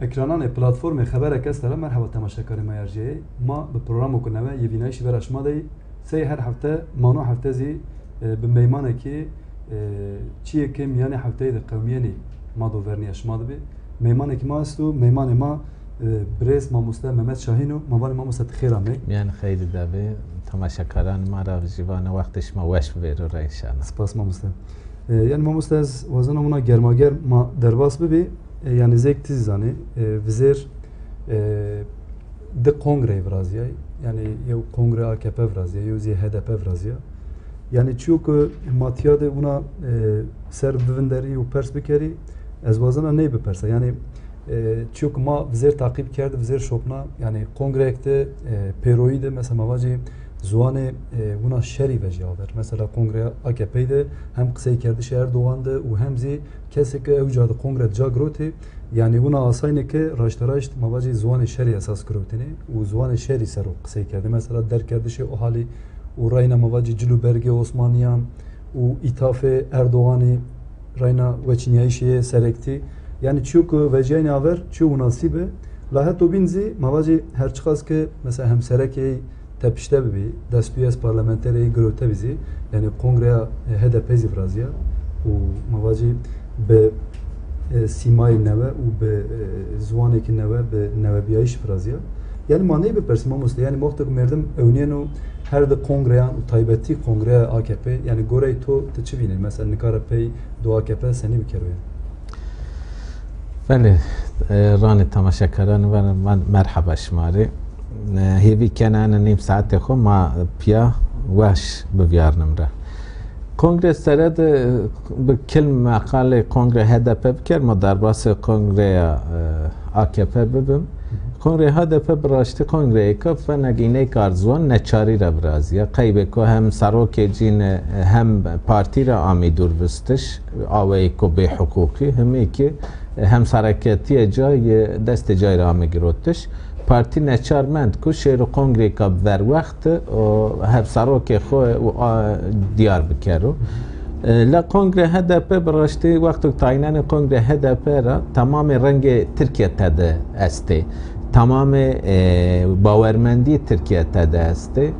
ekranane platforme xeberek estera merhaba temaşakarı mayarciye ma bi programu kuneve yevinayiş ve raşmadayı sey her hafta manu haftezi bi meymaneki çiye kem yani haftayı da kavmiyeni ma do verni aşmadı bi meymaneki ma astu meymane ma Brez mamusta Mehmet Şahinu mavani mamusta txirame yani xeyli de bi temaşakaran mara jivana vaxtiş ma weş verur inşallah. Spas mamusta. Yani mamusta az vazana buna germager ma derbas bi yani zektiz zani vizir de kongre vrazya yani yev kongre AKP vrazya yev zi HDP vrazya yani çünkü matiyade buna ser bivinderi u pers bikeri az vazana ne bipersa yani çünkü ma vizir takip kerdi vizir şopna yani kongrekte peroide mesela mavacı zuane buna şeri veciaver mesela kongre AKP'de hem kısay kerdi şehir doğandı u hem zi kesike evcadı kongre cagroti yani buna asayne ki raştaraşt mavacı zuane şeri esas krotini u zuane şeri seru kısay kerdi mesela der kerdi şey o hali u rayna mavacı Ciluberge Osmaniyan u itafe Erdoğan'ı rayna veçinyayişiye serekti yani çünkü veciyayne aver çünkü nasibe lahet binzi mavacı her çıkaz ki mesela hem serekeyi tepişte bir despiyes parlamenteriyi grote bizi yani kongreya HDP zivrazya u mavacı be simay neve u be zuaneki neve be neve biyayiş frazya yani maneyi be persimamusla yani muhtek merdim evniyenu her de kongreyan u taybeti kongreya AKP yani gorey to teçivini mesela nikarapey do AKP seni bir kere بله ران تماشاکران و من مرحبا شماری هیوی کنان نیم ساعت خو ما پیا واش ببیارنم را کنگره سرد به کلم مقاله کنگره HDP بکر ما در باس کنگره AKP ببیم کنگره HDP براشته کنگره که فنگینه کارزوان نچاری را برازیا قیبه که هم سروک جین هم پارتی را آمی دور بستش آوه که به حقوقی همی که هم سرکتی جای دست جای را میگیرتش پارتی نچارمند کو شهر کنگره که بر وقت هر سروک خو دیار بکرو لا کنگره HDP براشته وقت تاینان کنگره HDP را تمام رنگ ترکیه تده استه تمام باورمندی ترکیه تده استه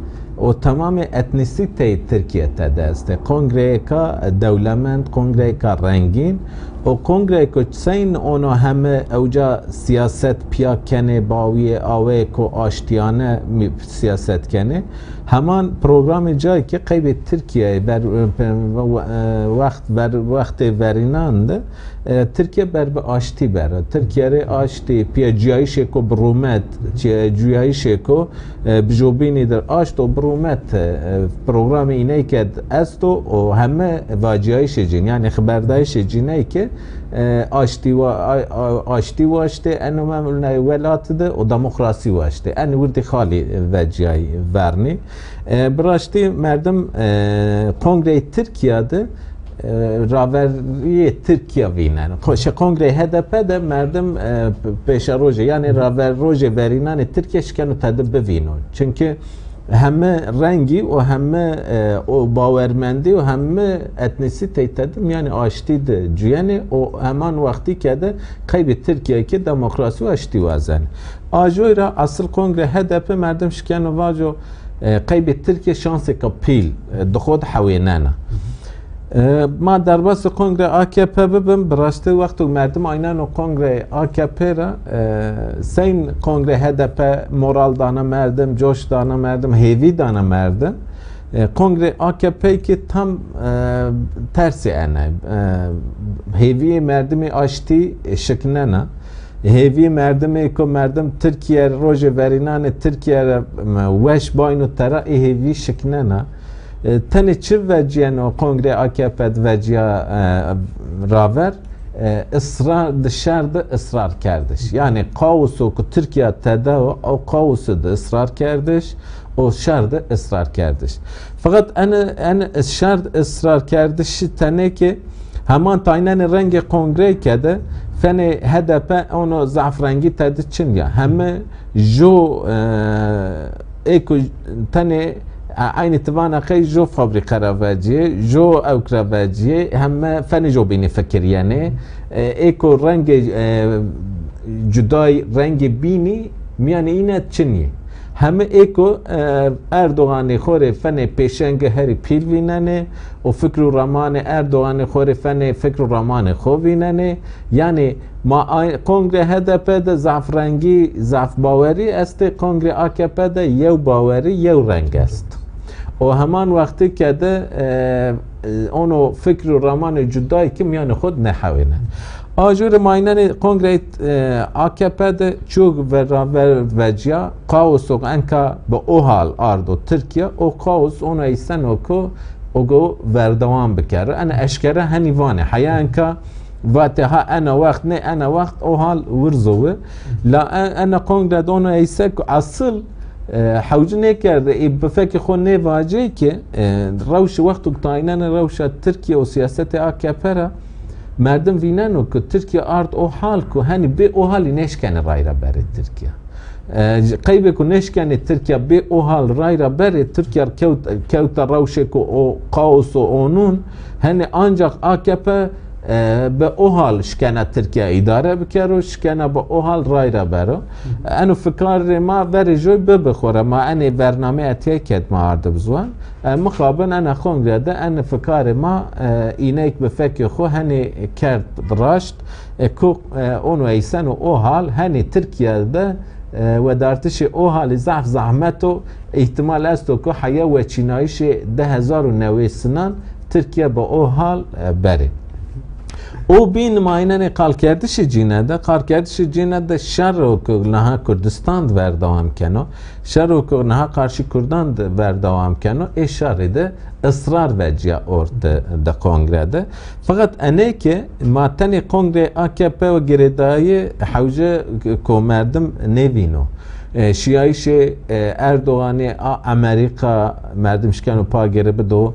و تمام اتنیسیته ترکیه تده استه کنگره که دولمند کنگره که رنگین و کنگره که سین اونا همه اوجا سیاست پیا کنه باوی آوه که آشتیانه سیاست کنه همان پروگرام جایی که قیب ترکیه بر وقت وریناند ترکیه بر به آشتی بره ترکیه ری آشتی پیا جایش که برومت جایش که بجوبینی در آشت و برومت پروگرام اینه که است و همه واجایش جین یعنی خبردایش جینه که آشتی واشته انو مملنه ولات ده و دموکراسی واشته ان وردی خالی وجای ورنی براشتی مردم کنگره ترکیه ده راوری ترکیه وینن خوش کنگره HDP ده مردم پیش روزه یعنی راور روزه ورینان ترکیه شکنو تده بوینون çünkü همه رنگی و همه باورمندی و همه etnisite dedim yani açtıydı cüyeni o hemen vakti kede kaybi Türkiye ki demokrasi açtı vazen. Ajoyra asıl kongre HDP merdem şikayet vajo kaybi Türkiye şansı kapil dخود حوینانا ما در باس کنگره AKP ببین براشته وقتی مردم aynen o kongre AKP را سین کنگره HDP moral dana merdim, coş dana merdim, hevi dana merdim. Kongre AKP ki tam tersi ene. Hevi merdimi açtı şekline hevi merdimi ko merdim Türkiye roje verinane Türkiye weş baynu tera hevi şekline tane çiv veciyen o kongre AKP veciya raver ısrar dışarıda ısrar kardeş yani kaosu ki Türkiye teda o kaosu da ısrar kardeş o şarda ısrar kardeş fakat en şart ısrar kardeş tane ki hemen taynen rengi kongre kede fene HDP onu zafrengi teda çin ya hem jo eko tane aynı tıvana kay jo fabrika ravaciye jo evk ravaciye hem fene jo beni fikir yani eko rengi جدای رنگ بینی میانه اینه چنیه همه ایکو اردوغان خوره فن پیشنگ هری پیل ویننه و فکر و رمان اردوغان خوره فن فکر و رمان خوب ویننه یعنی ما کنگره هدف ده ضعف رنگی ضعف باوری است کنگره AKP ده یو باوری یو رنگ است و همان وقتی که ده اونو فکر و رمان جدایی که میان خود نحوینه آجور ماینن کنگره AKP ده چوگ و جیا قاوس و انکا با او حال آرد و ترکیه او قاوس اونو ایسن و که اوگو وردوان بکره انا اشکره هنیوانه حیا انکا واتها انا وقت نه انا وقت او حال ورزوه لا انا کنگره دونو ایسن اصل حوج نکرده بفکر خود نواجه که روش وقت تاینن روش ترکیه و سیاست AKP را مردم وینن که ترکیه آرد او حال که هنی به او حالی نشکنه رای را بره ترکیه قیبه که نشکنه ترکیه به او حال رای را بره ترکیه کوت روشه که او قاوس و اونون هنی آنجا AKP به او حال شکنه ترکیه اداره بکره و شکنه به او حال رای را بره انو فکر ما وری جوی بخوره ما انی برنامه اتیه کد ما آرده بزوان مخابن انا خونگره ده ان فکر ما اینه به فکر خو هنی کرد راشت که اونو ایسن و او حال هنی ترکیه ده و دارتش او حال ضعف زحمت و احتمال است که حیا و چینایش 10,090 سنان ترکیه با او حال بره او بین ماینن قال کردش جینه ده قال کردش جینه ده شر و که نها کردستان وردوام کنو شر و که نها قارشی کردان وردوام کنو ای شر ده اصرار وجیا ارد ده کنگره ده فقط انه که ماتن کنگره AKP و گردای حوجه که مردم نبینو شیایش اردوغانی امریکا مردم شکنو پا گره بدو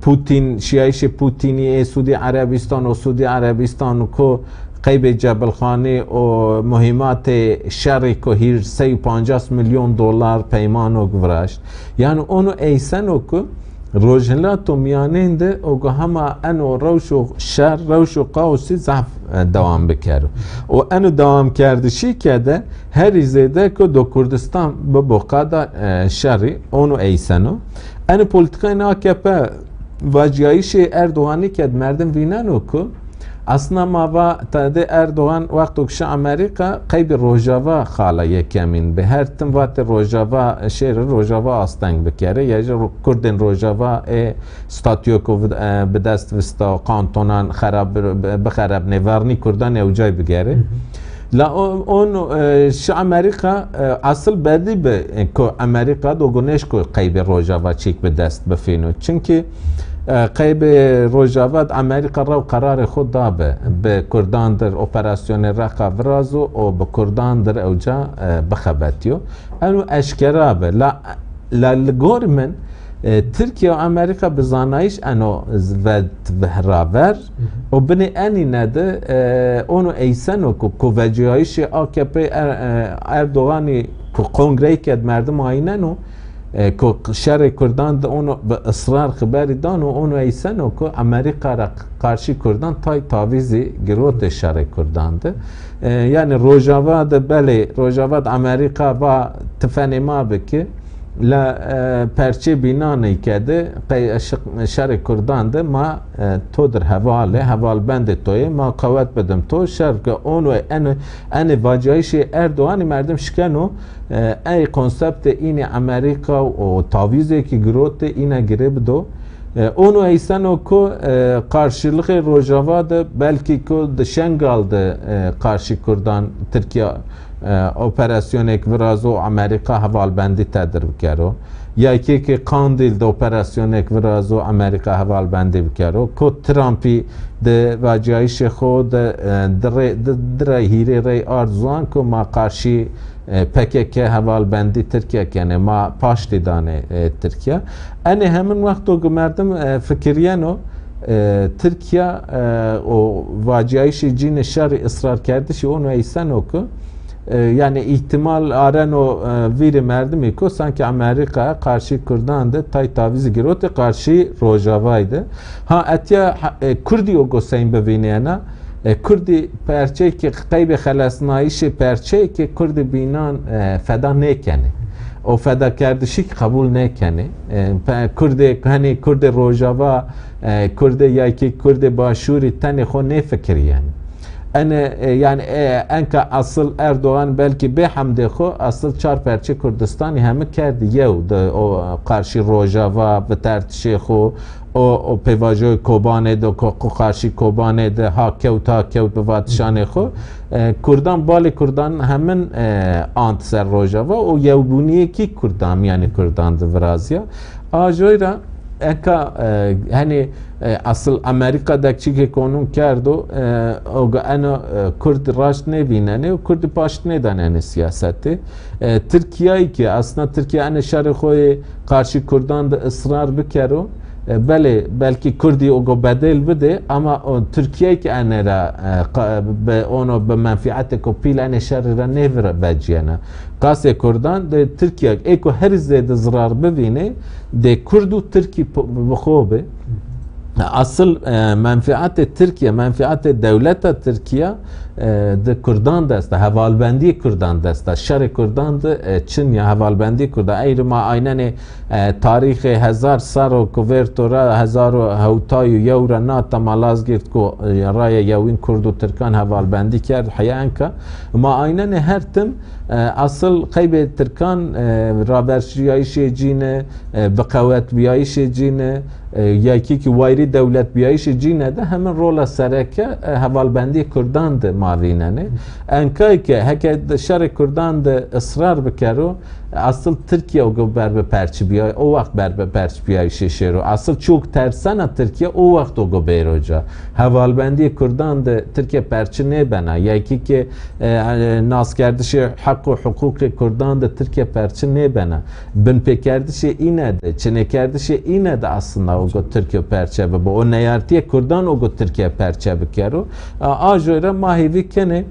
پوتین شیایش پوتینی سعودی عربستان و سعودی عربستان که قیب جبل خانه و مهمات شرعی که هیر 350 میلیون دلار پیمانو گورشت یعنی اونو ایسنو که روجلاتو میاننده او همه انو روش و شر روش و قاوسی ضعف دوام بکرو و انو دوام کردشی کده هر زیده که دو کردستان به بقادا شری اونو ایسنو انو پولیتیکای AKP واجیایش اردوغانی کد مردم ویننو که اصلا ما و تاده اردوغان وقتی که امریکا قیب روجاوا خاله یکمین به هر تم وقت روجاوا شهر روجاوا آستنگ بکره یا کردن روجاوا ستاتیو که به دست وستا قانتونان بخراب نوارنی کردن او جای بگره لا اون امریکا اصل بدی به که امریکا دوگونش که قیب روجاوا چیک به دست بفینو چونکه قیب روجاواد امریکا رو قرار خود دابه به کردان در اپراسیون رقا ورازو و به کردان در اوجا بخبتیو انو اشکرابه لگور من ترکیه و امریکا بزانایش انو ود بهراور و بنی انی نده اونو ایسنو که وجهایش AKP اردوغانی که کنگره کد مردم آیننو که شر کردان ده اونو به اصرار خبری دان و اونو ایسنو که امریکا را قارشی کردان تای تاویزی گروت شر کردان ده یعنی روجاواد بله روجاواد امریکا و تفنی ما بکه لا پرچه بینانی کده شر کردان ده ما تو در حوال بند توی ما قوت بدم تو شر که اونو ان واجهایش اردوغان مردم شکنو ای کنسپت این امریکا و تاویزی که گروت اینا گرب دو اونو ایسانو که قارشیلق روجاواد بلکه که دشنگال ده قارشی کردان ترکیه اپراسیون یک ورازو امریکا حوال بندی تدر بکرو یا که قاندیل ده اپراسیون یک ورازو امریکا حوال بندی بکرو که ترامپی ده واجهایش خود در هیره ری آرزوان که ما قارشی PKK حوال بندی ترکیه کنه ما پاشتی دانه ترکیه انه همین وقتو که مردم فکریانو ترکیه و واجهایش جین شر اصرار کردشی اونو ایسانو که yani ihtimal aren o veri merdimi ko sanki Amerika karşı Kürdan da tay taviz girote karşı Rojava'ydı. Ha etiya Kürdi o goseyn bevineyana کردی پرچه که قیب خلاصنایش پرچه که کرد بینان فدا نکنه او فدا کردشی قبول نکنه کرد روجاوا کرد یا که کرد باشوری تن خو نفکری yani انکه اصل اردوغان بلکه به حمد خو اصل چار پرچه کردستانی همه کرد یو قرشی روجاوا و ترتشی خو او پیواجوی کوبانه دو قرشی کوبانه ده ها کوت به واتشان خو کردان بال کردان همین آنت سر روجاوا او یو بونیه کی کردان یعنی کردان ده ورازیا آجوی را انکه hani asıl Amerika'daki ki konum kerdo o ana Kürt raş ne binene o Kürt paş ne danene siyaseti Türkiye ki aslında Türkiye ana şerhoy karşı Kürdan da ısrar bikero belki Kürdi o bedel bide ama Türkiye ki ana onu be menfaati kopil ana şerra ne veracağına qase Kürdan de Türkiye eko her zede zarar bevine de Kürdu Türkiye bxobe asıl menfaati Türkiye menfaati devleta Türkiye de Kürdan desta havalbendi Kürdan desta şer Kürdan da Çin ya havalbendi Kürdan ayrıma aynen tarihi hazar saro kuvertora hazaru havtayu yevra nata malazgirt ko raya yevin Kurdu Türkan havalbendi kerd hayanka ma aynen her tim asıl kaybe Türkan raberşiyayişe cine bekavet biyayişe cine ya ki vayri devlet biyayişe cine de hemen rola sereke havalbendi Kürdan da mavînene enkay ki heke şer Kürdan da ısrar bikero asıl Türkiye o berbe perçi biyay o vakt berbe perçi biyay şeşero asıl çok tersana Türkiye o vakt o beyroca havalbendi Kürdan da Türkiye perçi ne bana ya ki nas kerdişi hak ve hukuk Kürdan da Türkiye perçi ne bana bin pekerdişi ine de çine kerdişi ine de aslında o Türkiye perçi bu o neyartiye Kürdan o Türkiye perçi bikero ajora mahivi kene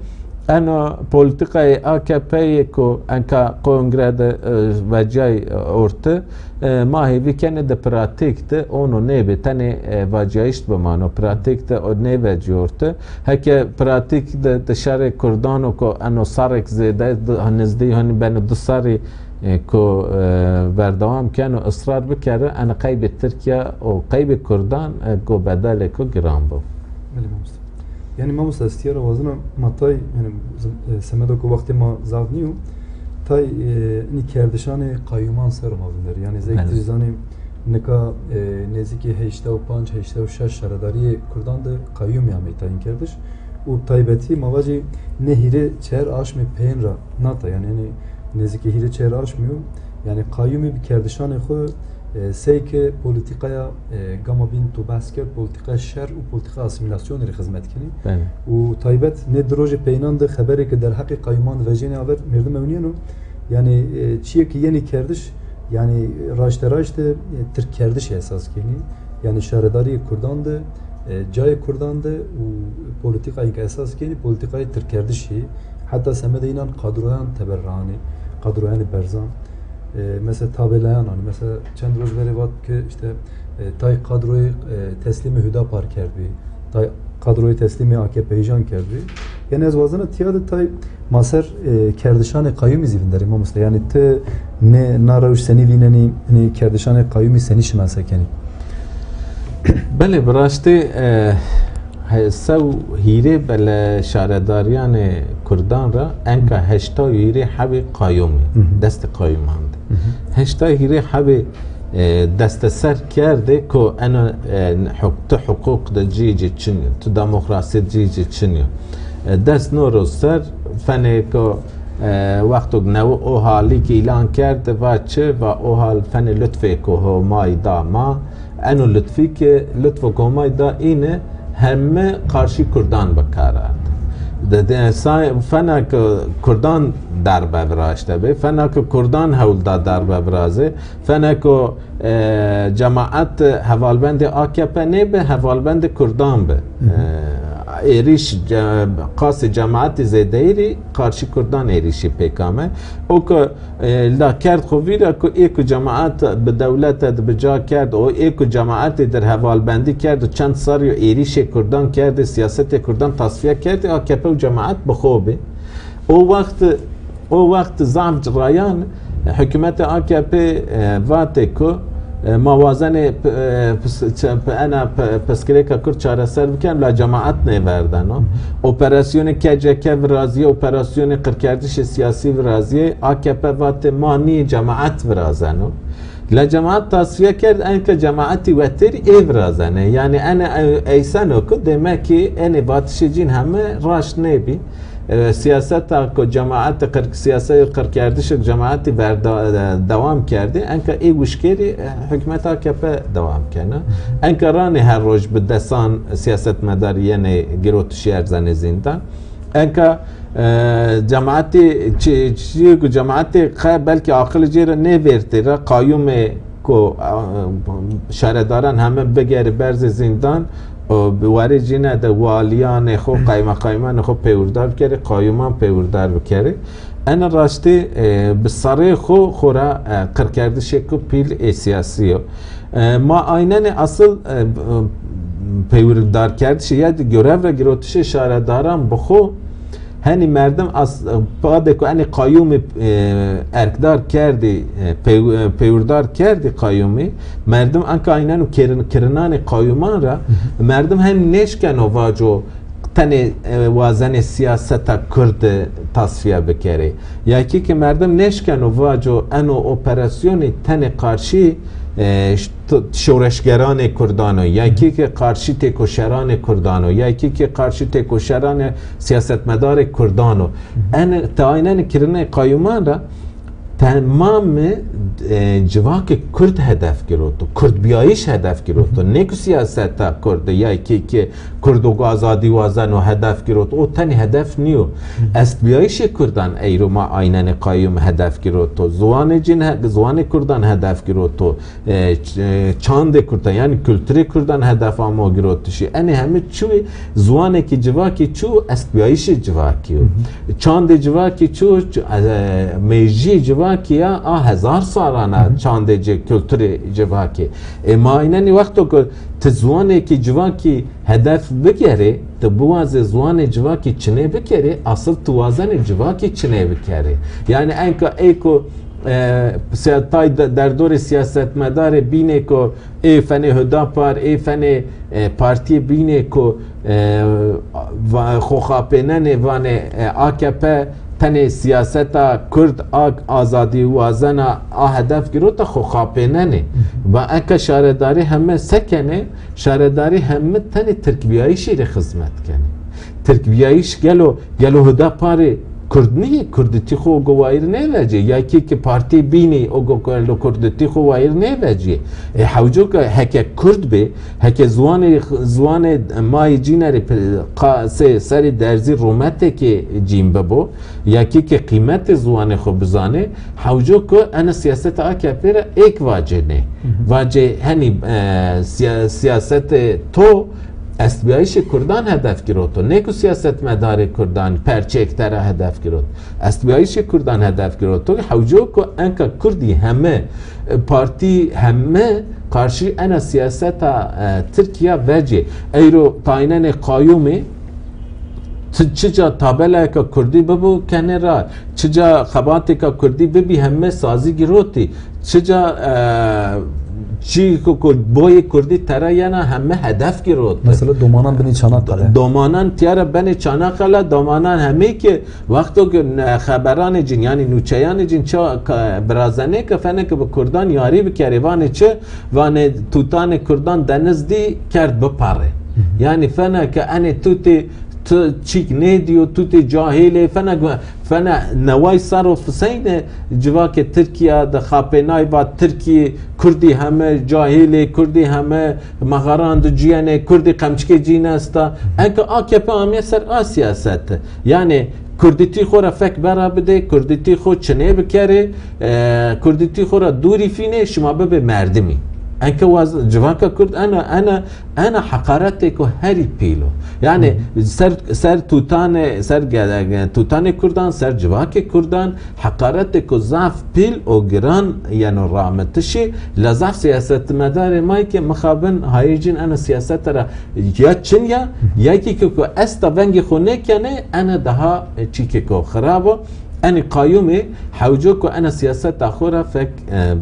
انا پولیتیکای AKP'ye ko enka kongrede vacay orta mahivi kene de pratikte onu nebe tane vacayist bamano pratikte o ne vacyorta heke pratik de şare Kurdano ko ano sarek zede hanizdi hani ben du sari ko berdawam kano ısrar bikere ana kaybet Türkiye o kaybet Kurdan ko bedale ko grambo yani ma mustastiyara wazna matay yani semedo ko vakti ma zavniu tay ni kerdişane qayyuman ser mavnder yani zektizani neka neziki 85 86 şaradari Kurdan da qayyum ya metayin kerdiş u taybeti mavaci nehire çer aşme peynra nata yani neziki hire çer aşmıyor yani qayyumi bir kerdişane xo seyke politikaya gama bin tu basker politika şer u politika asimilasyon ri hizmet kini u taybet ne droje peynandı haberi ki der hakkı qayyuman veceni haber merdim evniyenu yani çiye ki yeni kerdiş yani raşte Türk kerdiş esas kini yani şaredari Kurdandı cay Kurdandı u politikayı esas kini politikayı Türk kerdişi hatta semede inan kadroyan teberrani kadroyan berzan mesela tabelayan hani mesela çend roz var ki işte tay kadroyu teslimi Hüdapar kerdi tay kadroyu teslimi AKP'jan kerdi yani az vazana tiyada tay maser kerdişane kayyum izivindari mamusla yani te ne naravuş seni vineni ne kerdişane kayyum seni şimasekeni bale brashte سو هیره بل شارداریان کردان را انکا هشتا هیره حب قایومی دست قایوماند هشتا هیره حب دست سر کرده که انا حقوق دا جیجی چنیو تو دموکراسی جیجی چنیو دست نورو سر فنه که وقتی نو او حالی که اعلان کرده و چه و او حال فنه لطفه که همای دا ما انو لطفی که لطفه که همای دا اینه همه karşı Kurdan bakarlardı. Dedi fena ki Kurdan darbe bıraştı be, fena ki Kurdan havlda darbe bırazı, fena ki cemaat havalbendi AKP ne be havalbendi Kurdan be. ایریش قاس جماعت زیدهیری قارشی کردان ایریشی پیکامه او که لا کرد خویره که ایک جماعت به دولت بجا کرد و ایک جماعت در حوالبندی کرد و چند سالی ایریش کردان کرد سیاست کردان تصفیه کرد AKP و جماعت بخوبه او وقت ضعف رایان حکومت AKP واته که موازن انا پسکره که کرد چاره سر بکن لا جماعت نیوردن اپراسیون کجکه ورازیه اپراسیون قرکردش سیاسی ورازیه AKP وات مانی جماعت ورازن لا جماعت تصفیه کرد اینکه جماعتی وتری ای ورازنه یعنی انا ایسانو که دمکی اینی واتش جین همه راش نبی سیاست که جماعت سیاست قرکردش جماعتی دوام کرده انکه ای وشکری حکمت AKP دوام کنه انکه رانی هر روز به دستان سیاست مداری یعنی گروتشی ارزن زندان انکه جماعتی بلکه عاقل جیره نویرتی را قایوم که شهرداران همه بگیره برز زندان و بواری جینه ده والیان خو قایمان خو پیوردار بکره قایمان پیوردار بکره انا راستی بساره خورا قرکردش که پیل سیاسی ما آینن اصل پیوردار کردش یاد گروه و گروتش شهرداران بخو هنی مردم از بعد که انی قایوم ارکدار کردی پیوردار کردی قایومی مردم انکه اینانو کرنان قایومان را مردم هم نشکن و واجو تن وازن سیاست کرد تصفیه بکره یکی که مردم نشکن و واجو انو اپراسیون تن قارشی شورشگران کردانو یکی که قارشی تکوشران کردانو یکی که قارشی تکوشران سیاستمدار کردانو ان تعینن کرنه قایمان را تمام جواک کرد هدف گرفت کرد بیایش هدف گرفت نه که سیاست کرد یکی که کرد و آزادی وازن و هدف گرفت او تنی هدف نیو است بیایش کردان ایرو ما آینن قایم هدف گرفت زوان کردان هدف گرفت چاند کردان یعنی کلتوری کردان هدف ما گرفتشی ان همه چوی زوانه که جواکی چو است بیایش جواکی چاند جواکی چو میجی جواکی یا هزار سالانه چانده کلتور جواکی ما اینانی وقتو که تزوانه که جواکی هدف بگیره تبواز زوان جواکی چنه بکره اصل توازن جواکی چنه بکره یعنی اینکه ایکو سیاستای در دور سیاست مدار بینه که ای فن هدا پار ای فن پارتی بینه که خوخاپنن وان AKP تن سیاست کرد آزادی وازن هدف گرفت خو خاپننه و اکه شهرداری همه سکنه شهرداری همه تن ترکیبیایشی رو خدمت کنه ترکیبیایش گلو هدا پاره کردنی کردتی خو گوایر نوجه یکی که پارتی بینی او گلو کردتی خو وایر نوجه حوجو که هک کرد به هک زوان مای جینر سر درزی رومته که جیم ببو یکی که قیمت زوان خو بزانه حوجو که انا سیاست AKP را ایک واجه نه واجه هنی سیاست تو است بیایش کردان هدف گرفت نه که سیاست مدار کردان پرچه اکتره هدف گرفت است بیایش کردان هدف گرفت حوجو که انکه کردی همه پارتی همه قارشی انا سیاست ترکیه وجه ایرو تاینن قایومی چجا تابله که کردی ببو کنه را چجا خباتی که کردی ببی همه سازی گرفتی چجا چی که بای کردی ترا یعنی همه هدف گرفت مثلا دومانان بنی چاناقله دومانان تیار بنی چاناقله دومانان همه که وقتی که خبران جن یعنی نوچیان جن چه برازنه که فنه که به کردان یاری بکری وانه چه وانه توتان کردان دنزدی کرد بپاره یعنی فنه که انه توتی تو چیک نیدیو تو تی جاهله فنا نوای صرف سین جواک ترکیه د خاپنای با ترکیه کردی همه جاهله کردی همه مغاران د جیانه کردی قمچکی جین است انک AKP هم سر سیاست یعنی کردیتی خورا فک برا بده کردیتی خود چنه بکره کردیتی خورا دوری فینه شما به مردمی انك واز جوانك كرد انا حقارتك هاري بيلو يعني سر توتان كردان سر جواك كردان حقارتك ضعف بيل او جران يعني رامتشي لضعف سياسه مدار مايك مخابن هايجين انا سياسه را يا تشنيا يا كيكو استا بنجي خونك يعني انا دها تشيكو خرابه أنا قايمة حوجوكو أنا سياسات أخورا فك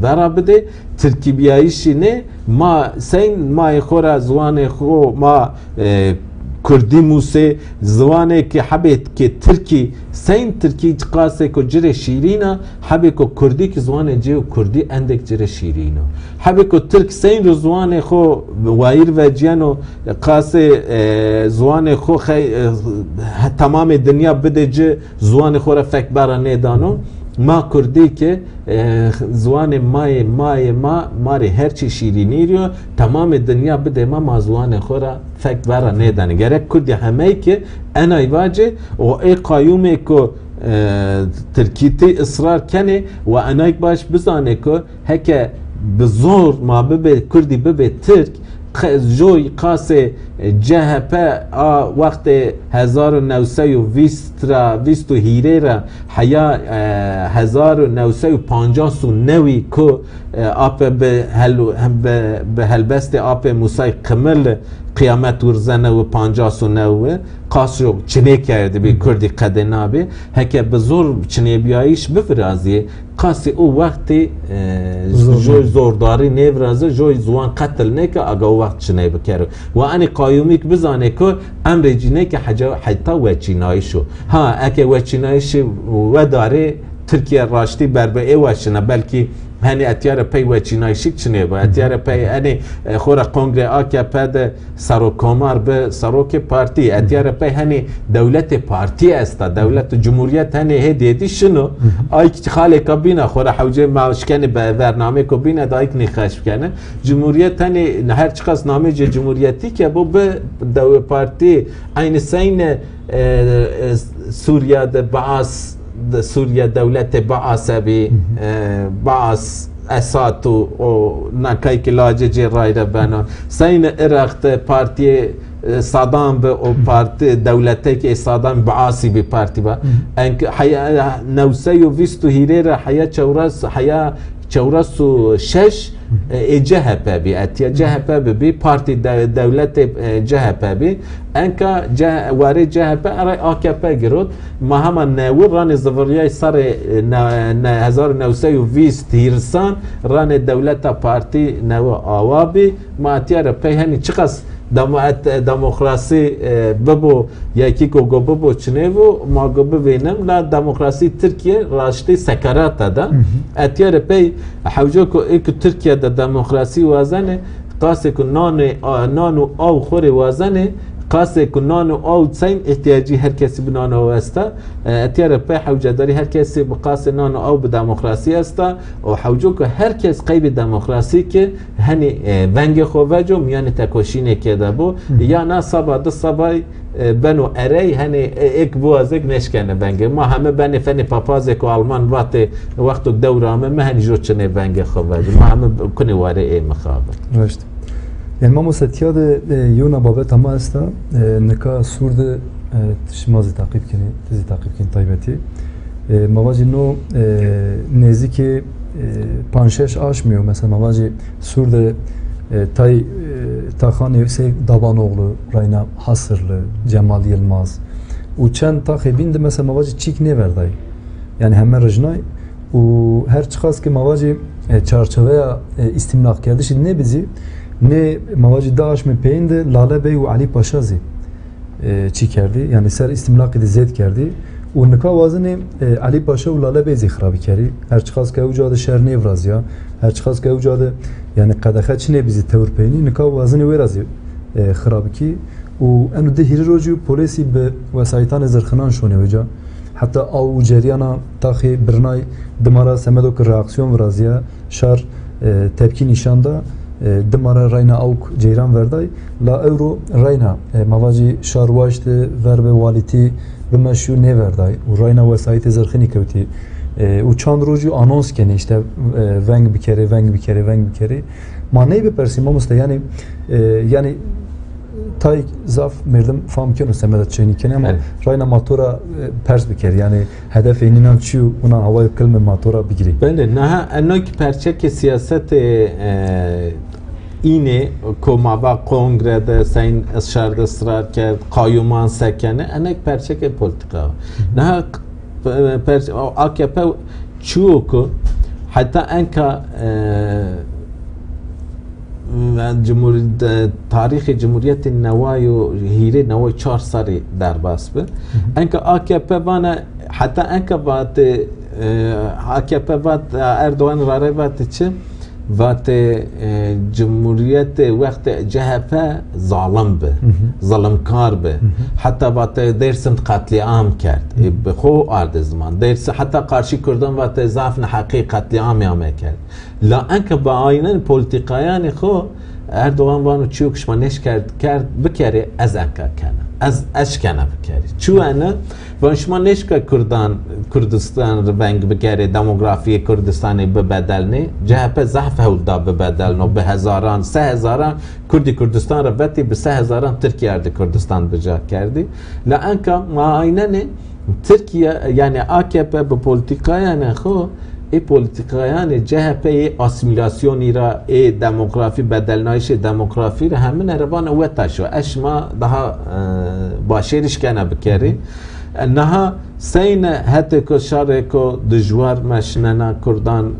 برا بدي تركيبيايشي نه ما سين ما يخورا زوان خو ما كردي موسى زوانه كي حبيت كي تركي سين تركي قاسه كو جري شيرينا حبيكو كردي كي زوانه جيو كردي عندك جري شيرينا حبيكو ترك سين زوانه خو واير وجيانو قاسه زوانه خو تمام الدنيا بده جي زوانه خو رفك برا نيدانو ما کردی که زوان ماری هرچی شیرینی رو تمام دنیا بده ما زوان خورا فکر برا نیدن گرک کردی همه که انا ایواجه و ای قایومه که ترکیتی اصرار کنه و انا باش بزانه که هکه بزور ما ببه کردی ببه ترک جوی قاس جهپ وقت 1920 هیره را حیا 1959 کو آپ به هلبست آپ موسی قمل قیامت ورزنه و 59 قاسو چنه کرده به کردی قدنابه هکه بزور چنه بیایش بفرازی قاسی او وقتی جوی زورداری نفرازه جوی زوان قتل نکه اگه وقت چنه بکره و انی قایومیک بزانه که امر جینه که حتی وچینایشو ها اکه وچینایش و داره ترکیه راشتی بربه وشنه بلکه هنی اتیار پی و چینایشی چنه با اتیار پی هنی خورا کنگره آکه پد سروکامار به سروک پارتی اتیار پی هنی دولت پارتی است دولت جمهوریت هنی هدیتی شنو آیک خاله کبینه خورا حوجه ماشکنه به برنامه کبینه دایک نخش کنه جمهوریت هنی هر چقدر نامه جمهوریتی که بو به دولت پارتی این سین سوریا بعث سوريا دولة بعث بعث اسات و نکای که لاجه رای بنا سین عراق پارتی صدام به او پارتی دولتی که صدام بعثی به پارتی با انک حیا 920 هیره حیا چورس و شش جهپ بی اتیا جهپ بی پارتی دولت جهپ بی انکا واری جهپ ارای آکپ گرود ما همان نور ران زوریای سر 1920 هیرسان ران دولت پارتی نو آوابی ما اتیا را پی هنی چقدر دموکراسی ببو یکی کو ببو چنه و ما گو ببینم لا دموکراسی ترکیه راشتی سکرات دا اتیار پی حوجو کو ایک ترکیه دا دموکراسی وازنه قاسه کو نانو او خوری وازنه قاسه کو نانو او سین احتیاجی هر کسی به نانو واسطه اتیار پی حوجه داری هر کسی بقاسه نانو او به دموکراسی است و حوجو کو هر کس قیب دموکراسی که هنی ونگ خوجو میان تکوشینه که دبو یا نه صبا دو صبای بنو اری هنی یک بوازک نشکنه بنگ ما همه بنی فنی پاپازک و آلمان وقت دوره ما هنی جو چنه بنگ خوجو ما همه کنی واره ای مخابر رشت يعني ما مستياد يونا بابت ما استا نكا سورد تشمازي تعقيب كني تزي تعقيب كني طيبتي مواجه نو نزيكي پانشش آشميو مثلا مواجه سورد تاي تاخان يوسي دابانوغلو راينا حصرlı Cemal Yılmaz و چند تا خبين ده مثلا مواجه چيك نيورداي يعني همه رجناي و هر چخاص که مواجه چارچوه استملاق کردش نه bizi ne mavacı Daesh mi peyinde Lale Bey ve Ali Paşazi çi kerdi yani ser istimlak idi zed kerdi و نکا وازنه علی پاشا و لاله بیزی خرابی کردی هر چخواست که اوجاده شهر نیورازیا هر چخواست که اوجاده یعنی قدخه چی نبیزی تور پینی نکا وازنه ویرازی خرابی کی و انو ده هیری روجو پولیسی به وسایتان زرخنان شونه وجا حتی او جریانا تاخی برنای دمارا سمدو که reaksiyon ورازیا شهر tepki nişanda دمارا راینا اوک جیران وردای لا اورو راینا مواجی شارواجت ورب والیتی بمشیو نیوردای و راینا وسایت زرخنی کوتی و چند روزی آنونس کنی işte ونگ بکره ما نی بپرسیم مامست یعنی یعنی تای زاف مردم فهم کنه سمت چینی کنه اما راینا ماتورا پرس بکر یعنی هدف اینان چیو اونا هوای کلمه ماتورا بگیری بله نه انو که پرچک سیاست اینه که ما کنگره ده سین اشارد اصرار کرد قایمان سکنه انک پرچک پولیتیکا نه AKP چیو که حتی انکا تاریخ جمهوریت نوای و هیره نوای 4 سالی در باس به انکا AKP بانه حتی انکا بعد AKP بعد اردوان رای بعد چه وقت جمهوریت وقت جهفه ظالم به ظلمکار به حتی وقت درسند قتل عام کرد به خو آرد زمان درس حتی قارشی کردن وقت ضعف نحقی قتل عام کرد لا انک با آینه پولیتیکایان خو اردوغان وانو چیوکش منش کرد بکره از انکا کنه از اشکنه بکره چو انا و شما نشکا کردستان رنگ بکره دموگرافی کردستانی ببدلنه جهپه ضعف هولدا ببدلنه به هزاران 3000 کردستان رو بتی به 3000 ترکیه ارد کردستان بجا کردی لانکا ما اینه ترکیه یعنی AKP به پولیتیکایان خو ای پولیتیکایان جهپه اسیمیلاسیونی را ای دموگرافی بدلنایش دموگرافی را همه نروان وتاشو اشما daha باشیرش کنه بکری نها سین حتی که شارکو دجوار مشننا کردان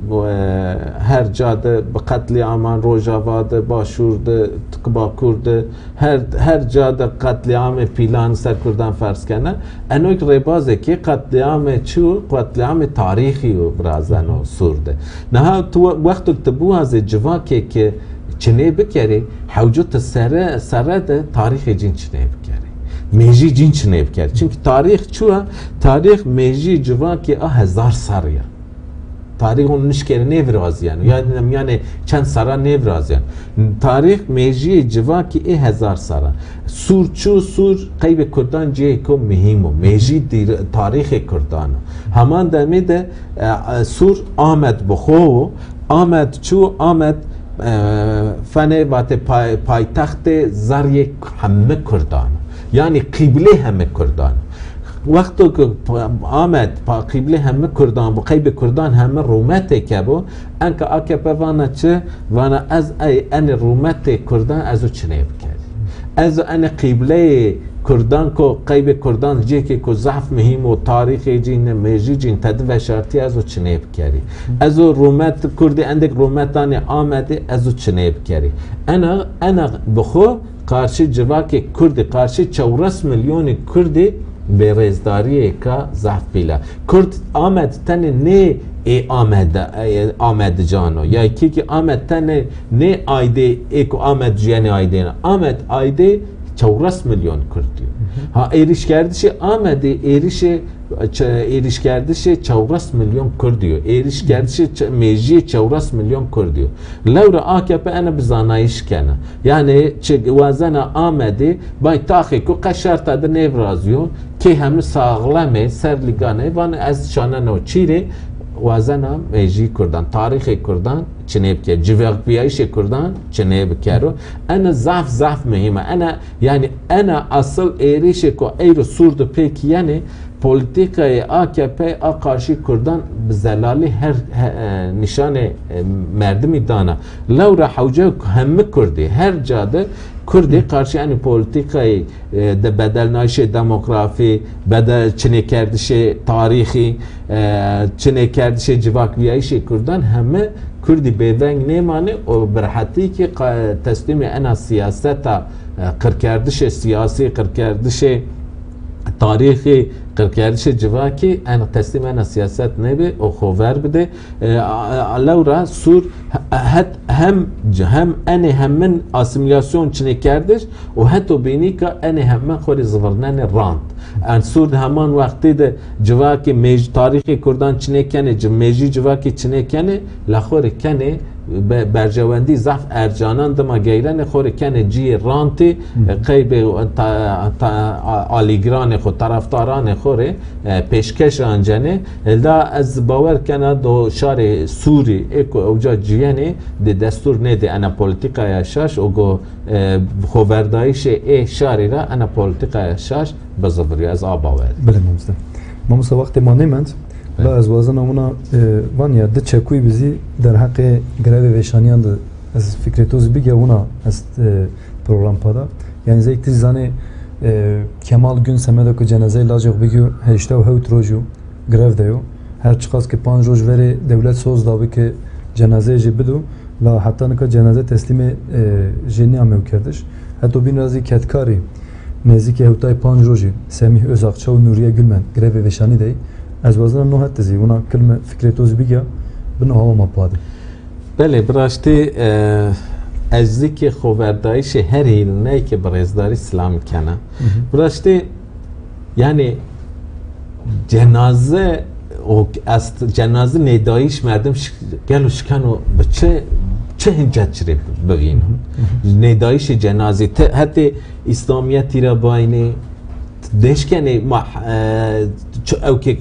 هر جاده به قتل عامان روجاواده باشورده تکبا کرده هر جاده قتل عام پیلان سر کردان فرض کنه انوک ریبازه که قتل عام چو قتل عام تاریخی و برازن و سورده نها تو وقت تبو از جواکه که چنه بکری حوجت سرده تاریخ جین چنه بکری میجی جین چنه بکرد چون تاریخ چوه تاریخ میجی جوان که 1000 سالیه تاریخ اون نشکر نیورازیان یعنی چند سال نیورازیان تاریخ میجی جوان که 1000 ساله سور چو سور قیب کردان جه کو مهمه میجی تاریخ کردان همان دمیده سور آمد بخو آمد چو آمد فنه وات پایتخت زریه همه کردان یعنی قبله همه کردان وقتی که آمد پا قبله همه کردان و قیب کردان همه رومت که بو انکه AKP وانا چه وانا از ان رومت کردان ازو چنه بکرد از ان قبله کردان کو قیب کردان جه که ضعف مهم و تاریخ جین میجی جین تدو شرطی ازو چنه بکری ازو رومت کردی اندک رومتان آمده ازو چنه بکری انا بخو قارشی جواک کردی قارشی 4 میلیون کردی به رزداری که ضعف پیلا کرد آمد تن نه ای آمد جانو یا که آمد تن نه آیده ای که آمد جیانی آیده نه آمد آیده 4 میلیون کردی ها ایریش کردش آمده ایریش کردش 4 میلیون کردیو ایریش کردش میجی 4 میلیون کردیو لورا AKP انا بزانایش کنه یعنی چه وزن آمده بای تاخی که قشر تا ده نیورازیو که همه ساغلمه سرلیگانه وان از شانه نو چیره وزن میجی کردن تاریخ کردن چنه بکر جواب بیایش کردن چنه بکرو انا ضعف مهمه انا اصل ایریش که ایرو سورد پیک یعنی پولیتیکای AKP قارشی کردن بزلالی هر نشان مردمی دانه لورا حوجه همه کردی هر جاده کردی قارشی یعنی پولیتیکای بدلنایش دموگرافی بدل چنه کردش تاریخی چنه کردش جواک بیایش کردن همه کردی بیونگ نیمانه و برحتی که تسلیم انا سیاست قرکردش سیاسی قرکردش تاریخی قرکردش جواکی انا تسلیم انا سیاست نبی و خوور بده لورا سور هم انه همین اسیمیلاسیون چنه کردش و حتی بینی که انه همین خوری زورنان راند ان سور همان وقتی ده جواکی میج تاریخی کردان چنه کنه میجی جواکی چنه کنه لخور کنه برجواندی ضعف ارجانان دما گیرن خوره کنه جی رانتی قیب آلیگران خود طرفداران خوره پیشکش آنجنه دا از باور کنه دو شار سوری اکو اوجا جیانه ده دستور نده انا پولیتیکای شاش اوگو خوردایش ای شاری را انا پولیتیکای شاش بزبری از آباور بله ماموستا وقتی ما نیمند لا از وازن اونا وانیا ده چکوی بزی در حق گروه ویشانیان ده از فکرتوز بگه اونا از پروگرام پادا یعنی زی اکتیز زانه کمال گون سمده که جنازه لاجق بگیو هشته و هوت روژو گروه دیو هر چقاس که 5 روز وری دولت سوز داوی که جنازه جی بدو لا حتی نکا جنازه تسلیم جنی همه کردش حتی بین رازی کتکاری نزدیک هوتای 5 روزی سمیح ازاقچه و نوریه گلمن گروه ویشانی دی از وزن نو حتی زی اونا کلمه فکرتوز بگه بنا هوا ما پاده بله براشتی از ذکر خوردایش هر هیلنهی که برزداری اسلام کنه براشتی یعنی جنازه و از جنازه ندایش مردم گلو شکنو به چه هنجت چره بگین ندایش جنازه حتی اسلامیتی را باینه دشکنه او که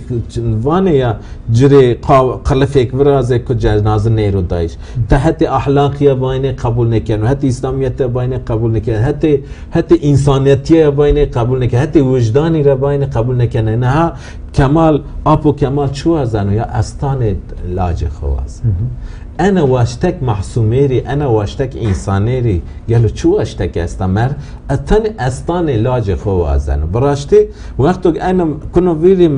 وانه یا جری قلفک برازه که جنازه نیرو دایش تا حتی اخلاقی باینه قبول نکنه حتی اسلامیت باینه قبول نکنه حتی انسانیتی باینه قبول نکنه حتی وجدانی را باینه قبول نکنه نه کمال آپو کمال چو ازنو یا استان لاج خواست انا واشتك محسوميري انا واشتك انسانيري قالوا شو واشتك استمر اتن استان لاج خوازن براشتي وقت انا كنا ویری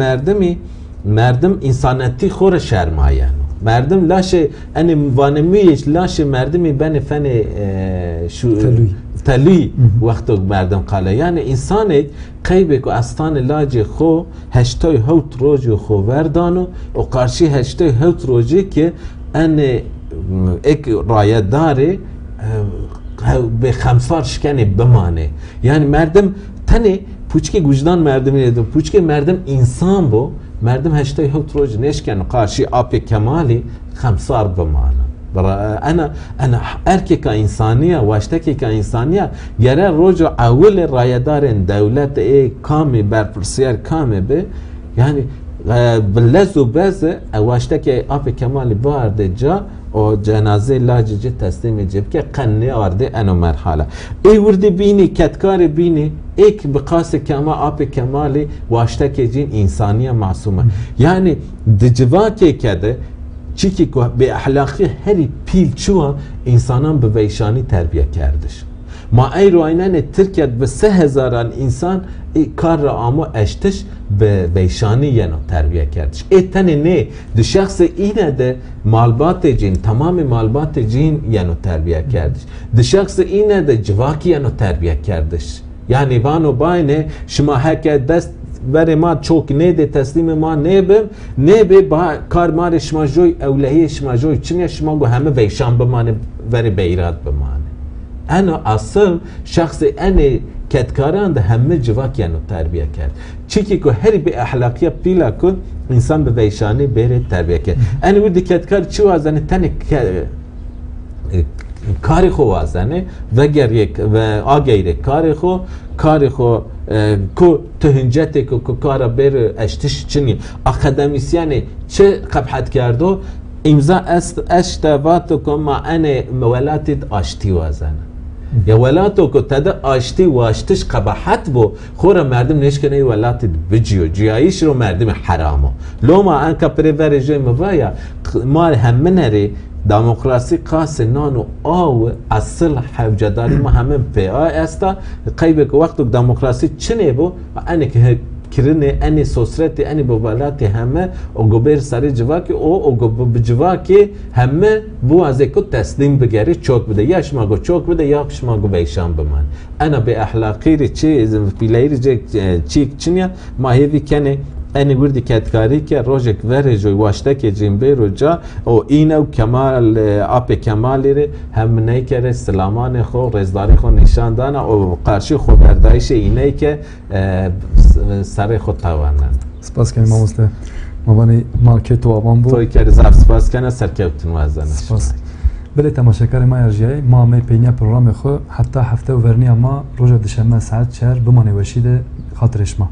مردم انسانيتي خور شرمايان مردم لاش انا وانميش لاش مردمي بن فن شو تلوی وقت مردم قاله یعنی انسانی قیبک و استان لاج خو هشتای هوت روز خو وردانو و قارشی هشتای هوت روزی که ان ایک رایت داره به خمسار شکنه بمانه یعنی مردم تنه پوچکی گوجدان مردم نیدو پوچکی مردم انسان بو مردم هشتای هوت روز نشکن قارشی آپ کمالی خمسار بمانه انا اركي كإنسانية واشتكي كإنسانية جرى رجع اول رايدار دولت اي كامي برپرسيار كامي به يعني باللز وبز واشتكي اب كمال بارد جا او جنازه لاجج تسليم جب که قنه آرده انو مرحله ای وردی بینی کتکار بینی ایک بقاس کما آپ کمالی واشتكي جين انسانية معصومه يعني دجواكي كده چیکی که به اخلاقی هری پیل چوها انسانان به ویشانی تربیه کردش ما ای روینن ترکیت به 3000 انسان ای کار را آمو اشتش به ویشانی یعنی تربیه کردش ای تنه نه ده شخص اینه ده مالبات جین تمام مالبات جین یعنی تربیه کردش ده شخص اینه ده جواکی یعنی تربیه کردش یعنی بانو باینه شما هکه دست برای ما چوک نیده تسلیم ما نیبه با کار مار شما جوی اولهی شما جوی چنین شما گو همه ویشان بمانه وری بیرات بمانه انا اصل شخص انه کتکاران ده همه جواک یعنی تربیه کرد چیکی که هری به اخلاقیه پیلا کن انسان به ویشانی بره تربیه کرد انا وردی کتکار چی وازنه تنه کاری خو وازنه و گریک و آگیره کاری خو کو تهنجته کو کارا بر اشتش چنی اکادمیسیان چه قبحت کردو امضا اشتباهاتو که ما انا ولاتت آشتی وازنه یا ولاتو که تدا آشتی واشتش قبحت بو خورا مردم نشکنه ولاتت بجیو جیایش رو مردم حرامو لو ما انکا پریور جای موایا ما همه نره دموکراسی قاس نانو او اصل حوجداری ما همه پی آی استا قیبه که وقت دموکراسی چنه بو انه که کرنه انی سوسرتی انی بولاتی همه او گوبر سری جواکی او گوب جواکی همه بو از اکو تسلیم بگیری چوک بده یا شما گو چوک بده یا شما گو بیشان بمان انا به اخلاقی ری چی پیلایری چی چنیا ما هیوی کنه انی وردی کتکاری که روزک وره جوی واشته که جنبه رو جا او اینو کمال آپ کمالی ره هم نیکره سلامان خو رزداری خو نشان دانه او قرشی خو بردایش اینه که سر خود توانن سپاس کنیم ماموسته مبانی مارکت و آبان بود توی که رزاف سپاس کنه سرکوتن وزنش سپاس بله تماشاکار ما ارجعی ما می پینیا پروگرام خو حتی هفته و ورنیا ما روز دوشنبه ساعت 4 بمانه وشیده خاطرش ما